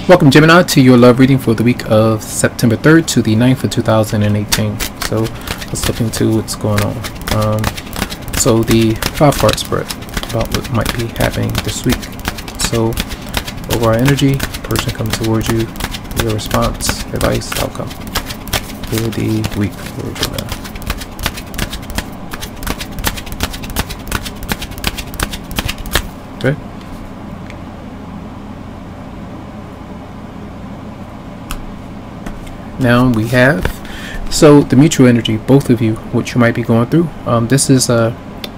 Welcome, Gemini, to your love reading for the week of September 3rd to the 9th of 2018. So let's look into what's going on. So the 5-card spread about what might be happening this week. So overall energy, person coming towards you, your response, advice, outcome for the week for Gemini. Okay. Now we have, so the mutual energy, both of you, what you might be going through. This is an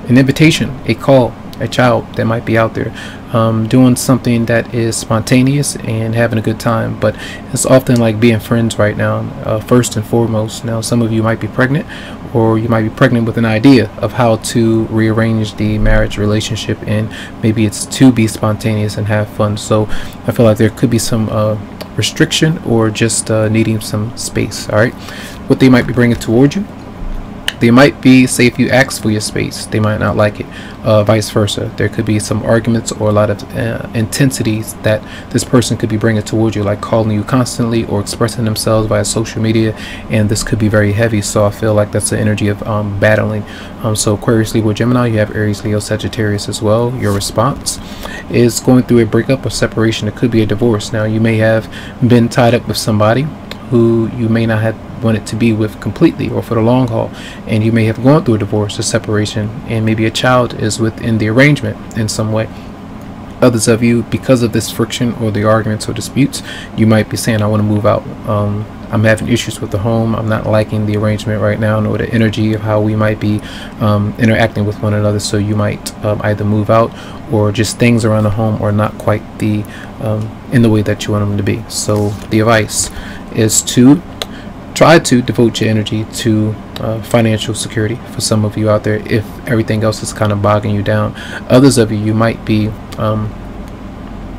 invitation, a call, a child that might be out there doing something that is spontaneous and having a good time, but it's often like being friends right now, first and foremost. Now some of you might be pregnant, or you might be pregnant with an idea of how to rearrange the marriage relationship, and maybe it's to be spontaneous and have fun. So I feel like there could be some restriction or just needing some space. All right, what they might be bringing toward you, they might be, say if you ask for your space, they might not like it, vice versa. There could be some arguments or a lot of intensities that this person could be bringing toward you, like calling you constantly or expressing themselves via social media, and this could be very heavy. So I feel like that's the energy of battling. So Aquarius, Libra, Gemini, you have Aries, Leo, Sagittarius as well. Your response is going through a breakup or separation. It could be a divorce. Now you may have been tied up with somebody who you may not have wanted to be with completely or for the long haul, and you may have gone through a divorce or separation, and maybe a child is within the arrangement in some way. Others of you, because of this friction or the arguments or disputes, you might be saying, I want to move out. I'm having issues with the home. I'm not liking the arrangement right now, nor the energy of how we might be interacting with one another. So you might either move out, or just things around the home are not quite the in the way that you want them to be. So the advice is to try to devote your energy to financial security for some of you out there, if everything else is kind of bogging you down. Others of you, you might be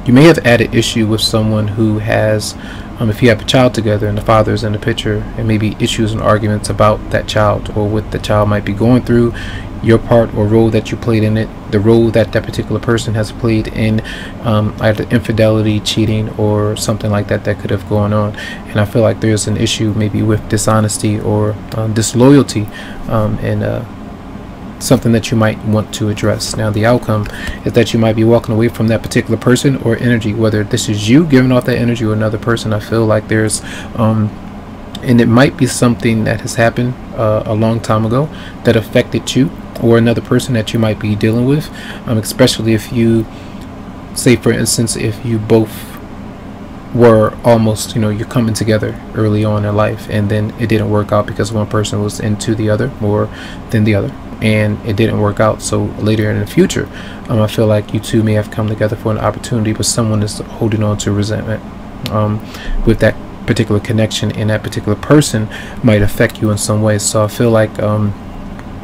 you may have added issue with someone who has, if you have a child together and the father is in the picture, and maybe issues and arguments about that child or what the child might be going through, your part or role that you played in it, the role that that particular person has played in either infidelity, cheating, or something like that that could have gone on. And I feel like there's an issue maybe with dishonesty or disloyalty, and something that you might want to address. Now the outcome is that you might be walking away from that particular person or energy, whether this is you giving off that energy or another person. I feel like there's and it might be something that has happened a long time ago that affected you or another person that you might be dealing with, especially if you, say for instance, if you both were almost, you're coming together early on in life, and then it didn't work out because one person was into the other more than the other, and it didn't work out. So later in the future, I feel like you two may have come together for an opportunity, but someone is holding on to resentment with that particular connection, and that particular person might affect you in some ways. So I feel like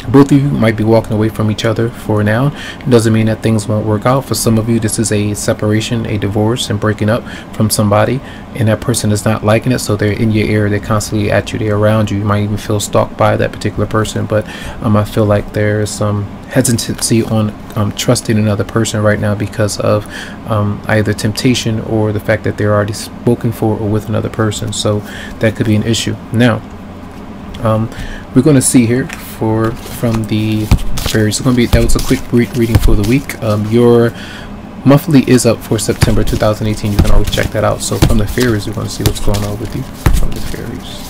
both of you might be walking away from each other for now. It doesn't mean that things won't work out. For some of you, this is a separation, a divorce, and breaking up from somebody, and that person is not liking it, so they're in your ear, they're constantly at you, they're around you. You might even feel stalked by that particular person, but I feel like there's some hesitancy on trusting another person right now because of either temptation or the fact that they're already spoken for or with another person. So that could be an issue. Now we're going to see here from the fairies. That was a quick reading for the week. Your monthly is up for September 2018. You can always check that out. So from the fairies, we're going to see what's going on with you from the fairies.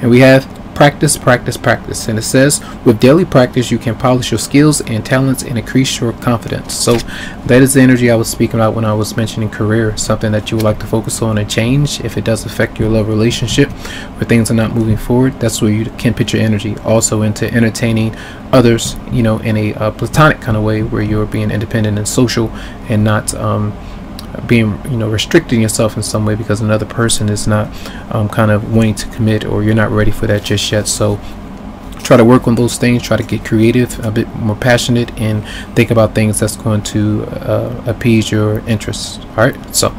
And we have practice, practice, practice, and it says, with daily practice you can polish your skills and talents and increase your confidence. So that is the energy I was speaking about when I was mentioning career, something that you would like to focus on and change. If it does affect your love relationship where things are not moving forward, that's where you can put your energy. Also into entertaining others, in a platonic kind of way, where you're being independent and social, and not being restricting yourself in some way because another person is not kind of wanting to commit, or you're not ready for that just yet. So try to work on those things, try to get creative, a bit more passionate, and think about things that's going to appease your interests. All right, so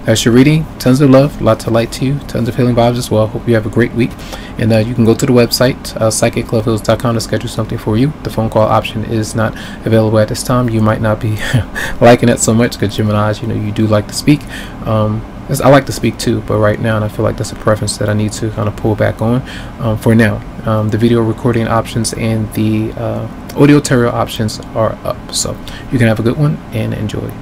that's your reading. Tons of love, lots of light to you, tons of healing vibes as well. Hope you have a great week, and you can go to the website psychicloveheals.com to schedule something for you. The phone call option is not available at this time. You might not be liking it so much because Geminis, you know, you do like to speak. I like to speak too, but right now, and I feel like that's a preference that I need to kind of pull back on for now. The video recording options and the audio tarot options are up, so you can have a good one and enjoy.